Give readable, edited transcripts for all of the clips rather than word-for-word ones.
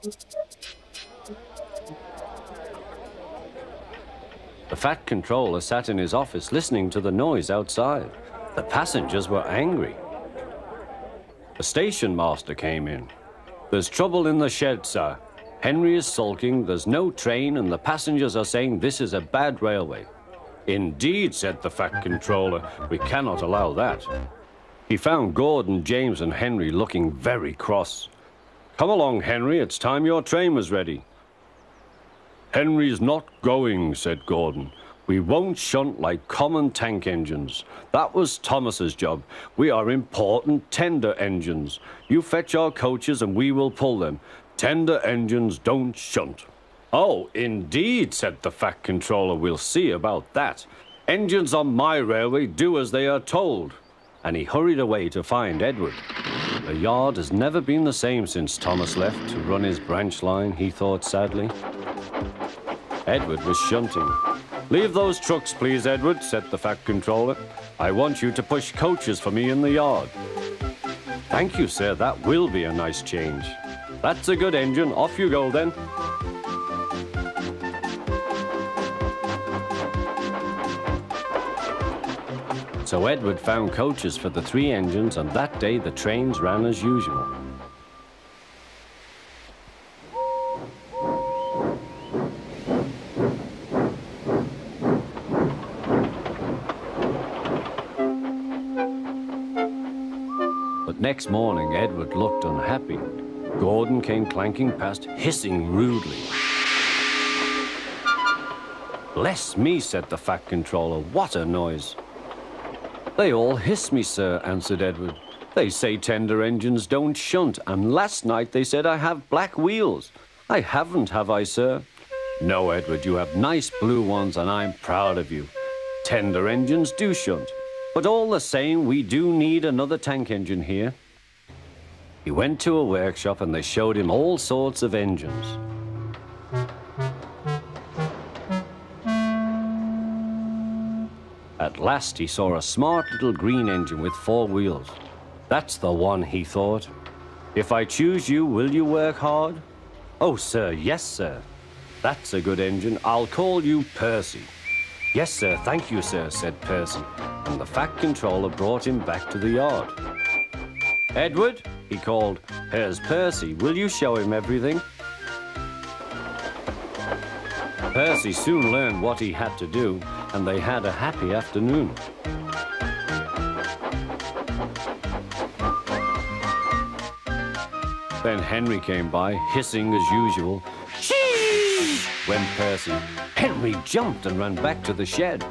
The Fat Controller sat in his office listening to the noise outside. The passengers were angry. The station master came in. "There's trouble in the shed, sir. Henry is sulking, there's no train, and the passengers are saying this is a bad railway." "Indeed," said the Fat Controller, "we cannot allow that." He found Gordon, James, and Henry looking very cross. "Come along, Henry, it's time your train was ready." "Henry's not going," said Gordon. "We won't shunt like common tank engines. That was Thomas's job. We are important tender engines. You fetch our coaches and we will pull them. Tender engines don't shunt." "Oh, indeed," said the Fat Controller. "We'll see about that. Engines on my railway do as they are told." And he hurried away to find Edward. The yard has never been the same since Thomas left to run his branch line, he thought sadly. Edward was shunting. "Leave those trucks, please, Edward," said the Fat Controller. "I want you to push coaches for me in the yard." "Thank you, sir, that will be a nice change." "That's a good engine. Off you go, then." So Edward found coaches for the 3 engines, and that day the trains ran as usual. But next morning, Edward looked unhappy. Gordon came clanking past, hissing rudely. "Bless me," said the Fat Controller, "what a noise." "They all hiss me, sir," answered Edward. "They say tender engines don't shunt, and last night they said I have black wheels. I haven't, have I, sir?" "No, Edward, you have nice blue ones, and I'm proud of you. Tender engines do shunt, but all the same, we do need another tank engine here." He went to a workshop, and they showed him all sorts of engines. At last he saw a smart little green engine with 4 wheels. "That's the one," he thought. "If I choose you, will you work hard?" "Oh, sir, yes, sir." "That's a good engine. I'll call you Percy." "Yes, sir, thank you, sir," said Percy, and the Fat Controller brought him back to the yard. "Edward," he called, "here's Percy. Will you show him everything?" Percy soon learned what he had to do, and they had a happy afternoon. Then Henry came by, hissing as usual. "Shee!" went Percy. Henry jumped and ran back to the shed.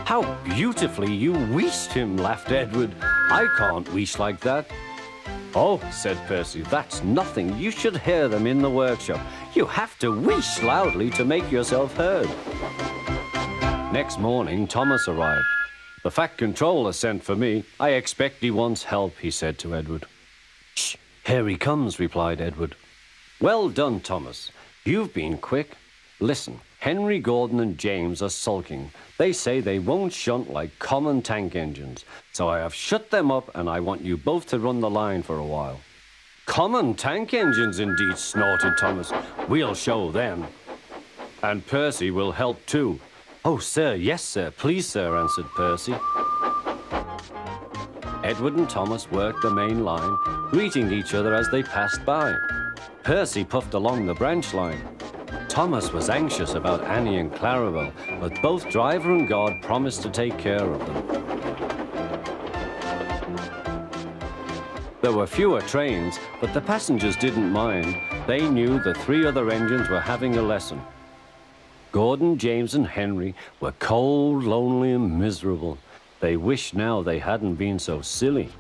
"How beautifully you wheeshed him," laughed Edward. "I can't wheesh like that." "Oh," said Percy, "that's nothing. You should hear them in the workshop. You have to wheesh loudly to make yourself heard." Next morning, Thomas arrived. "The Fat Controller sent for me. I expect he wants help," he said to Edward. "Shh, here he comes," replied Edward. "Well done, Thomas. You've been quick. Listen, Henry, Gordon, and James are sulking. They say they won't shunt like common tank engines. So I have shut them up, and I want you both to run the line for a while." "Common tank engines, indeed," snorted Thomas. "We'll show them." "And Percy will help too." "Oh, sir, yes, sir. Please, sir," answered Percy. Edward and Thomas worked the main line, greeting each other as they passed by. Percy puffed along the branch line. Thomas was anxious about Annie and Clarabelle, but both driver and guard promised to take care of them. There were fewer trains, but the passengers didn't mind. They knew the 3 other engines were having a lesson. Gordon, James, and Henry were cold, lonely, and miserable. They wished now they hadn't been so silly.